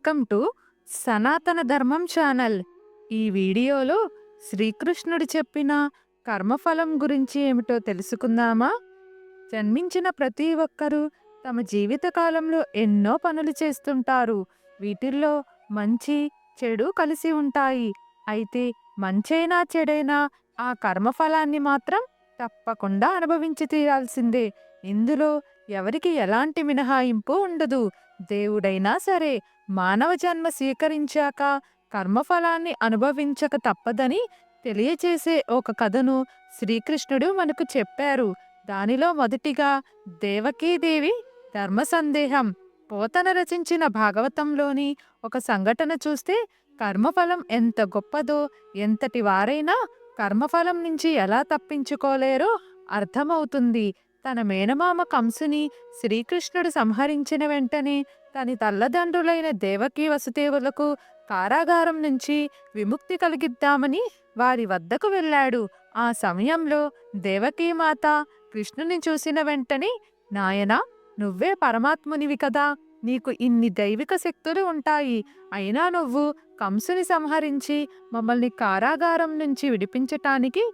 Welcome to సనాతన ధర్మం channel. ఈ వీడియోలో శ్రీకృష్ణుడు చెప్పిన కర్మఫలం గురించి ఏమిటో తెలుసుకుందామా? జన్మించిన ప్రతి ఒక్కరూ తమ జీవితకాలంలో ఎన్నో పనులు చేస్తుంటారు. వీటిల్లో మంచి, చెడు కలిసి ఉంటాయి. అయితే మంచైనా చెడైనా ఆ కర్మఫలాన్ని మాత్రం తప్పకుండా అనుభవించి తీరాల్సిందే. ఇందులో ఎవరికి ఎలాంటి మినహాయింపు ఉండదు. దేవుడైనా సరే మానవ జన్మ స్వీకరించాక కర్మఫలాన్ని అనుభవించక తప్పదని తెలియచేసే ఒక కథను శ్రీకృష్ణుడు మనకు చెప్పారు. దానిలో మొదటిగా దేవకీదేవి ధర్మ సందేహం. పోతన రచించిన భాగవతంలోని ఒక సంఘటన చూస్తే కర్మఫలం ఎంత గొప్పదో, ఎంతటి వారైనా కర్మఫలం నుంచి ఎలా తప్పించుకోలేరో అర్థమవుతుంది. తన మేనమామ కంసుని శ్రీకృష్ణుడు సంహరించిన వెంటనే తన తల్లదండ్రులైన దేవకీ వసుదేవులకు కారాగారం నుంచి విముక్తి కలిగిద్దామని వారి వద్దకు వెళ్ళాడు. ఆ సమయంలో దేవకీమాత కృష్ణుని చూసిన వెంటనే, నాయనా, నువ్వే పరమాత్మునివి కదా, నీకు ఇన్ని దైవిక శక్తులు ఉంటాయి. అయినా నువ్వు కంసుని సంహరించి మమ్మల్ని కారాగారం నుంచి విడిపించటానికి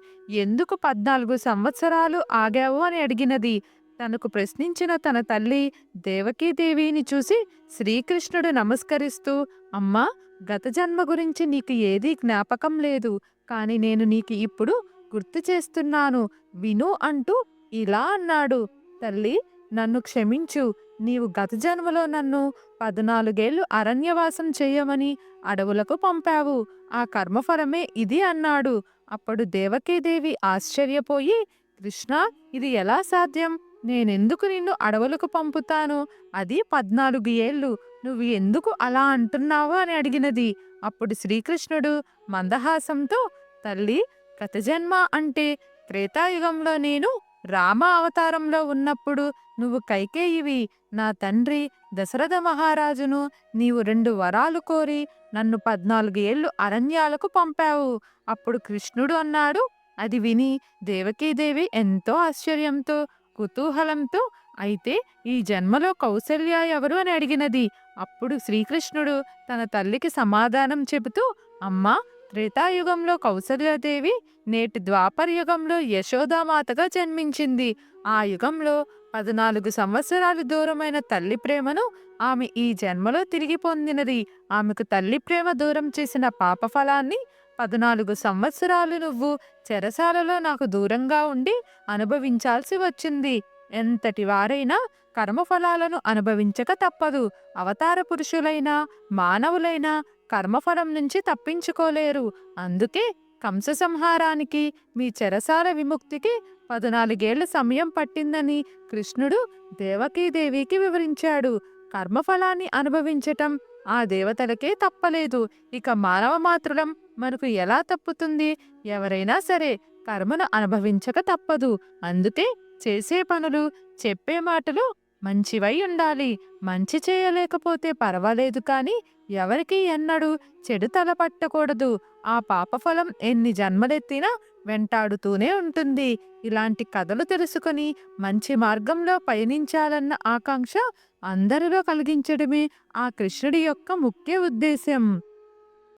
ఎందుకు 14 సంవత్సరాలు ఆగావు అని అడిగినది. తనకు ప్రశ్నించిన తన తల్లి దేవకీదేవిని చూసి శ్రీకృష్ణుడు నమస్కరిస్తూ, అమ్మా, గత జన్మ గురించి నీకు ఏదీ జ్ఞాపకం లేదు, కాని నేను నీకు ఇప్పుడు గుర్తు చేస్తున్నాను, విను అంటూ ఇలా అన్నాడు. తల్లి, నన్ను క్షమించు. నీవు గత జన్మలో నన్ను 14 అరణ్యవాసం చేయమని అడవులకు పంపావు. ఆ కర్మఫలమే ఇది అన్నాడు. అప్పుడు దేవకీదేవి ఆశ్చర్యపోయి, కృష్ణ, ఇది ఎలా సాధ్యం? నేనెందుకు నిన్ను అడవులకు పంపుతాను? అది 14 ఏళ్ళు. నువ్వు ఎందుకు అలా అంటున్నావు అని అడిగినది. అప్పుడు శ్రీకృష్ణుడు మందహాసంతో, తల్లి, గత జన్మ అంటే త్రేతాయుగంలో నేను రామ అవతారంలో ఉన్నప్పుడు నువ్వు కైకేయివి. నా తండ్రి దశరథ మహారాజును నీవు 2 వరాలు కోరి నన్ను 14 ఏళ్ళు అరణ్యాలకు పంపావు. అప్పుడు కృష్ణుడు అన్నాడు. అది విని దేవకీదేవి ఎంతో ఆశ్చర్యంతో, కుతూహలంతో, అయితే ఈ జన్మలో కౌసల్య ఎవరు అని అడిగినది. అప్పుడు శ్రీకృష్ణుడు తన తల్లికి సమాధానం చెబుతూ, అమ్మా, త్రేతాయుగంలో కౌసల్యాదేవి నేటి ద్వాపర యుగంలో యశోదామాతగా జన్మించింది. ఆ యుగంలో 14 సంవత్సరాలు దూరమైన తల్లి ప్రేమను ఆమె ఈ జన్మలో తిరిగి పొందినది. ఆమెకు తల్లి ప్రేమ దూరం చేసిన పాపఫలాన్ని 14 సంవత్సరాలు నువ్వు చెరసాలలో నాకు దూరంగా ఉండి అనుభవించాల్సి వచ్చింది. ఎంతటి వారైనా కర్మఫలాలను అనుభవించక తప్పదు. అవతార పురుషులైనా మానవులైనా కర్మఫలం నుంచి తప్పించుకోలేరు. అందుకే కంస సంహారానికి, మీ చెరసాల విముక్తికి 14 ఏళ్ల సమయం పట్టిందని కృష్ణుడు దేవకీదేవికి వివరించాడు. కర్మఫలాన్ని అనుభవించటం ఆ దేవతలకే తప్పలేదు. ఇక మానవ మాతృలం మనకు ఎలా తప్పుతుంది? ఎవరైనా సరే కర్మను అనుభవించక తప్పదు. అందుకే చేసే పనులు, చెప్పే మాటలు మంచివై ఉండాలి. మంచి చేయలేకపోతే పర్వాలేదు, కానీ ఎవరికి ఎన్నడూ చెడు తలపట్టకూడదు. ఆ పాపఫలం ఎన్ని జన్మలెత్తినా వెంటాడుతూనే ఉంటుంది. ఇలాంటి కథలు తెలుసుకొని మంచి మార్గంలో పయనించాలన్న ఆకాంక్ష అందరిలో కలిగించడమే ఆ కృష్ణుడి యొక్క ముఖ్య ఉద్దేశం.